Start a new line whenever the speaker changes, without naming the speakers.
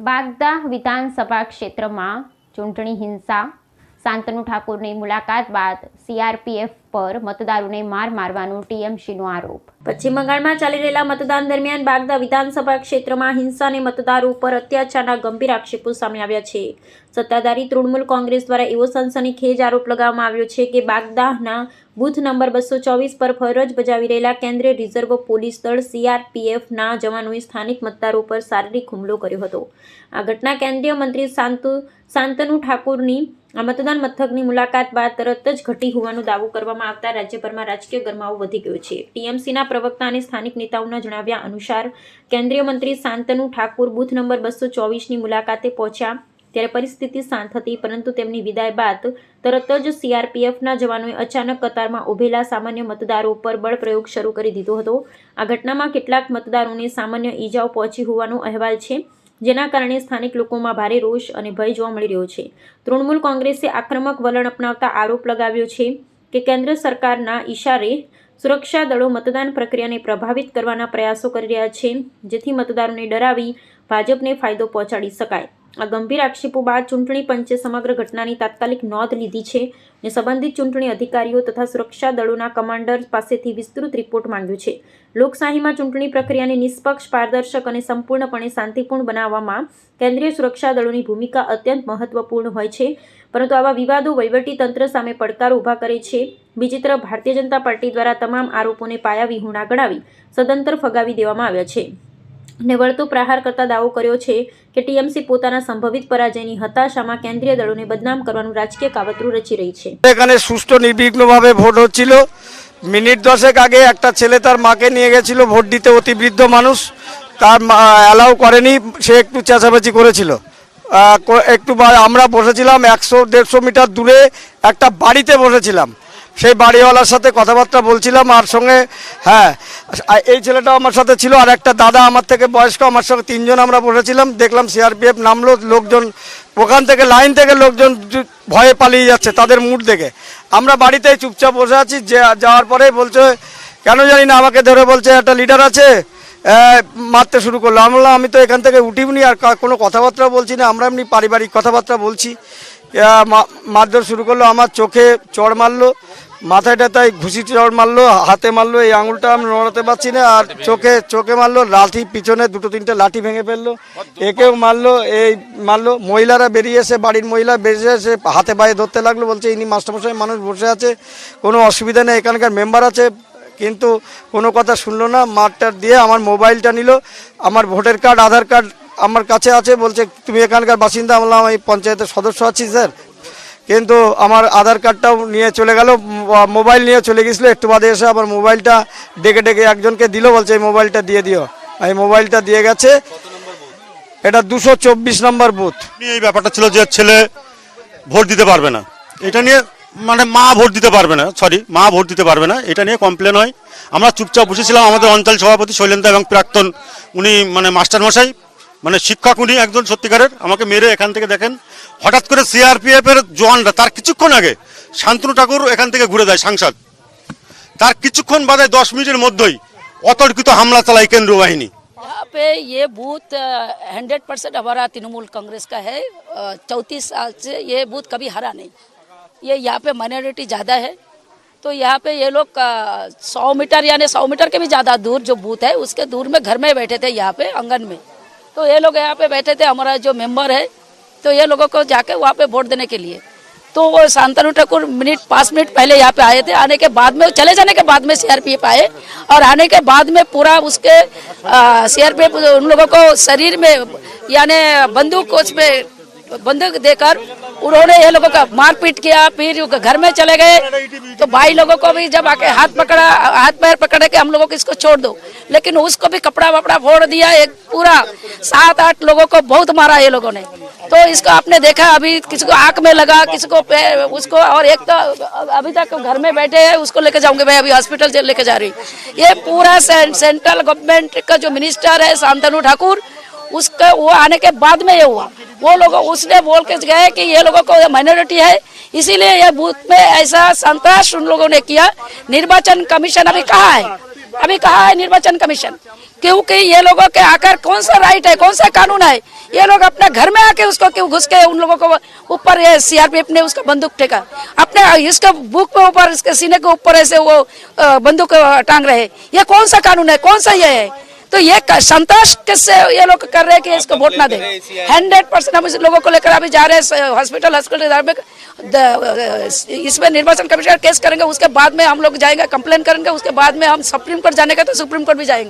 બાગદા વિધાનસભા ક્ષેત્રમાં ચૂંટણી હિંસા, શાંતનુ ઠાકુરની મુલાકાત બાદ સીઆરપીએફ પર મતદારોને માર મારવાનો ટીએમસીનો આરોપ। પશ્ચિમ બંગાળમાં ચાલી રહેલા મતદાન દરમિયાન બાગદા વિધાનસભા ક્ષેત્રમાં હિંસા અને મતદારો ઉપર અત્યાચારના ગંભીર આક્ષેપો સામે આવ્યા છે। સત્તાધારી તૃણમૂલ કોંગ્રેસ દ્વારા એવો સનસનીખેજ આરોપ લગાવવામાં આવ્યો છે કે બાગદાના બૂથ નંબર 224 પર ફરજ બજાવી રહેલા કેન્દ્રીય રિઝર્વ પોલીસ દળ સીઆરપીએફના જવાનોએ સ્થાનિક મતદારો પર શારીરિક હુમલો કર્યો હતો। આ ઘટના કેન્દ્રીય મંત્રી શાંતનુ ઠાકુરની આ મતદાન મથકની મુલાકાત બાદ તરત જ ઘટી હોવાનો દાવો કરવામાં આવતા રાજ્યભરમાં રાજકીય ગરમાવો વધી ગયો છે। ટીએમસીના પ્રવક્તા અને સ્થાનિક નેતાઓના જણાવ્યા અનુસાર કેન્દ્રીય મંત્રી શાંતનુ ઠાકુર બૂથ નંબર 224ની મુલાકાતે પહોંચ્યા ત્યારે પરિસ્થિતિ શાંત હતી, પરંતુ તેમની વિદાય બાદ તરત જ સીઆરપીએફના જવાનોએ અચાનક કતારમાં ઉભેલા સામાન્ય મતદારો પર બળપ્રયોગ શરૂ કરી દીધો હતો। આ ઘટનામાં કેટલાક મતદારોને સામાન્ય ઈજાઓ પહોંચી હોવાનો અહેવાલ છે, જેના કારણે સ્થાનિક લોકોમાં ભારે રોષ અને ભય જોવા મળી રહ્યો છે। તૃણમૂલ કોંગ્રેસે આક્રમક વલણ અપનાવતા આરોપ લગાવ્યો છે કે કેન્દ્ર સરકારના ઇશારે સુરક્ષા દળો મતદાન પ્રક્રિયાને પ્રભાવિત કરવાના પ્રયાસો કરી રહ્યા છે, જેથી મતદારોને ડરાવી ભાજપને ફાયદો પહોંચાડી શકાય। આ ગંભીર આક્ષેપો બાદ ચૂંટણી પંચે સમગ્ર ઘટનાની તાત્કાલિક નોંધ લીધી છે અને સંબંધિત ચૂંટણી અધિકારીઓ તથા સુરક્ષા દળોના કમાન્ડર પાસેથી વિસ્તૃત રિપોર્ટ માંગ્યો છે। લોકશાહીમાં ચૂંટણી પ્રક્રિયાને નિષ્પક્ષ, પારદર્શક અને સંપૂર્ણપણે શાંતિપૂર્ણ બનાવવામાં કેન્દ્રીય સુરક્ષા દળોની ભૂમિકા અત્યંત મહત્વપૂર્ણ હોય છે, પરંતુ આવા વિવાદો વહીવટી તંત્ર સામે પડકારો ઊભા કરે છે। બીજી તરફ ભારતીય જનતા પાર્ટી દ્વારા તમામ આરોપોને પાયાવિહોણા ગણાવી સદંતર ફગાવી દેવામાં આવ્યા છે અને વળતો પ્રહાર કરતા દાવો કર્યો છે કે ટીએમસી પોતાના સંભવિત પરાજયની হতাশাમાં কেন্দ্রীয় দলને বদনাম করવાનું রাজকীয় কাবতরু রচি રહી છે।
এখানে সুষ্ঠু নির্বিঘ্নভাবে ভোট হচ্ছিল। মিনিট 10 আগে একটা ছেলে তার মাকে নিয়ে গেছিল ভোট দিতে, অতি বৃদ্ধ মানুষ, তার অ্যালাউ করেনি, সে একটু চেঁচামেচি করেছিল। একটু আমরা বসেছিলাম 100-150 মিটার দূরে একটা বাড়িতে বসেছিলাম, সেই বাড়িওয়ালার সাথে কথাবার্তা বলছিলাম। আর সঙ্গে হ্যাঁ এই ছেলেটাও আমার সাথে ছিল, আর একটা দাদা আমার থেকে বয়স্ক, আমার সঙ্গে তিনজন আমরা বসেছিলাম। দেখলাম সিআরপিএফ নামলো, লোকজন ওখান থেকে লাইন থেকে লোকজন ভয়ে পালিয়ে যাচ্ছে তাদের মুড দেখে। আমরা বাড়িতেই চুপচাপ বসে আছি। যাওয়ার পরে বলছে কেন জানি না আমাকে ধরে বলছে একটা লিডার আছে, মারতে শুরু করলো। আমি বললাম আমি তো এখান থেকে উঠিনি আর কোনো কথাবার্তা বলছি না, আমরা এমনি পারিবারিক কথাবার্তা বলছি। মারধর শুরু করলো, আমার চোখে চড় মারলো, মাথায় টাথায় ঘুষি চড় মারলো, হাতে মারলো, এই আঙুলটা আমি নড়াতে পারছি না, আর চোখে মারলো, লাঠি পিছনে 2-3টে লাঠি ভেঙে ফেললো, একেও মারলো, এই মারলো। মহিলারা বেরিয়ে এসে, বাড়ির মহিলা বেরিয়ে এসে হাতে পায়ে ধরতে লাগলো, বলছে ইনি মাস্টারমশাই মানুষ বসে আছে, কোনো অসুবিধা নেই, এখানকার মেম্বার আছে, কিন্তু কোনো কথা শুনলো না। মারটার দিয়ে আমার মোবাইলটা নিল, আমার ভোটার কার্ড, আধার কার্ড আমার কাছে আছে, বলছে তুমি এখানকার বাসিন্দা। বললাম আমি পঞ্চায়েতের সদস্য আছি স্যার, কিন্তু আমার আধার কার্ডটাও নিয়ে চলে গেল, মোবাইল নিয়ে চলে গেছিলো। একটু বাদে এসে আবার মোবাইলটা ডেকে একজনকে দিল, বলছে এই মোবাইলটা দিয়ে দিও। এই মোবাইলটা দিয়ে গেছে, এটা 224 নম্বর বুথ।
এই ব্যাপারটা ছিল যে ছেলে ভোট দিতে পারবে না, এটা নিয়ে মানে মা ভোট দিতে পারবে না, মা ভোট দিতে পারবে না, এটা নিয়ে কমপ্লেন হয়। আমরা চুপচাপ বসেছিলাম। আমাদের অঞ্চল সভাপতি শৈলেন্দা এবং প্রাক্তন উনি মানে মাস্টারমশাই, মানে শিক্ষক উনি একজন সত্যিকারের, আমাকে মেরে এখান থেকে দেখেন হঠাৎ করে সিআরপিএফ এর জওয়ানরা তার কিছুক্ষণ আগে শান্তনু ঠাকুর এখান থেকে ঘুরে যায় সাংসদ, তার কিছুক্ষণ বাদে 10 মিনিটের মধ্যেই অতর্কিত হামলা চালায় কেন্দ্রীয় বাহিনী।
यहाँ पे ये बूथ 100% हमारा तृणमूल कांग्रेस का है। 34 साल से ये बूथ कभी हरा नहीं। ये यहाँ पे माइनॉरिटी ज़्यादा है, तो यहाँ पे ये लोग 100 मीटर यानी 100 मीटर के भी ज़्यादा दूर जो बूथ है उसके दूर में घर में बैठे थे, यहाँ पे आंगन में। तो ये लोग यहाँ पे बैठे थे, हमारा जो मेंबर है, तो ये लोगों को जाके वहाँ पे वोट देने के लिए। तो वो शांतनु ठाकुर 5 मिनट पहले यहाँ पे आए थे। आने के बाद में, चले जाने के बाद में सीआरपीएफ आए, और आने के बाद में पूरा उसके सीआरपीएफ उन लोगों को शरीर में यानी बंदूक देकर उन्होंने ये लोगों का मारपीट किया। फिर घर में चले गए, तो भाई लोगों को भी जब आके हाथ पैर पकड़े के हम लोगों को इसको छोड़ दो, लेकिन उसको भी कपड़ा वपड़ा फोड़ दिया। एक पूरा 7-8 लोगों को बहुत मारा ये लोगों ने। तो इसको आपने देखा, अभी किसी को आंख में लगा, किसी को उसको, और एक तो अभी तक घर में बैठे हैं, उसको लेके जाऊंगे भाई, अभी हॉस्पिटल लेके जा रही। ये पूरा सेंट्रल गवर्नमेंट का जो मिनिस्टर है शांतनु ठाकुर, उसका वो आने के बाद में ये हुआ। वो लोग उसने बोल के गए कि ये लोगों को माइनॉरिटी है, इसीलिए ये बूथ में ऐसा संतराश उन लोगों ने किया। निर्वाचन कमीशन अभी कहाँ है? अभी कहा है निर्वाचन कमीशन, क्योंकि ये लोगों के आकर कौन सा राइट है, कौन सा कानून है, ये लोग अपने घर में आके उसको क्यों घुस के उन लोगों को ऊपर ये सीआरपीएफ ने उसका बंदूक फेंका, अपने इसके बुक पे ऊपर इसके सीने के ऊपर ऐसे वो बंदूक टांग रहे, ये कौन सा कानून है, कौन सा ये है? तो ये संतोष किससे ये लोग कर रहे हैं कि इसको वोट ना दे। 100% हम इस लोगों को लेकर अभी जा रहे हैं हॉस्पिटल इसमें निर्वाचन कमीशन केस करेंगे, उसके बाद में हम लोग जाएंगे कंप्लेन करेंगे, उसके बाद में हम सुप्रीम कोर्ट जाने का तो सुप्रीम कोर्ट भी जाएंगे।